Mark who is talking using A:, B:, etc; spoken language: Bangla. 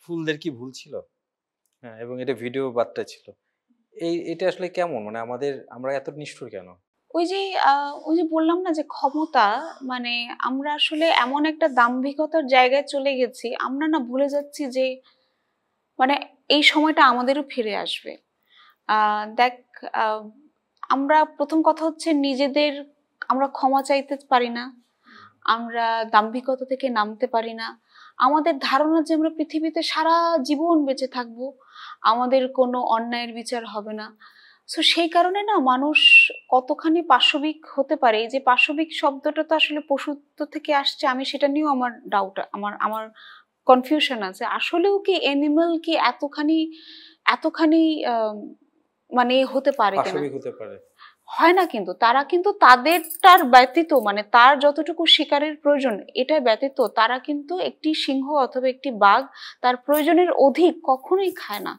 A: ফুলদের কি ভুল ছিল? হ্যাঁ, এবং এটা ভিডিও বার্তা ছিল। এটা আসলে কেমন? মানে আমরা এত নিষ্ঠুর কেন?
B: ওই যে ওই যে বললাম না যে ক্ষমতা, মানে আমরা আসলে এমন একটা দাম্ভিকতার জায়গায় চলে গেছি, আমরা না ভুলে যাচ্ছি যে মানে এই সময়টা আমাদেরও ফিরে আসবে। দেখ, আহ, আমরা প্রথম কথা হচ্ছে নিজেদের আমরা ক্ষমা চাইতে পারি না, আমরা দাম্ভিকতা থেকে নামতে পারি না। আমাদের ধারণা যে আমরা পৃথিবীতে সারা জীবন বেঁচে থাকবো, আমাদের কোনো অন্যায়ের বিচার হবে না। সো সেই কারণে না মানুষ কতখানি পাশবিক হতে পারে, এই যে পাশবিক শব্দটা তো আসলে পশুত্ব থেকে আসছে, আমি সেটা নিয়েও আমার ডাউট, আমার আমার কনফিউশন আছে। আসলেও কি অ্যানিমাল কি এতখানি এতখানি মানে হতে পারে কিনা?
A: পাশবিক হতে পারে।
B: হয় না, কিন্তু তারা কিন্তু তাদেরটার ব্যতীত, মানে তার যতটুকু শিকারের প্রয়োজন এটা ব্যতীত তারা কিন্তু একটি সিংহ অথবা একটি বাঘ তার প্রয়োজনের অধিক কখনোই খায় না।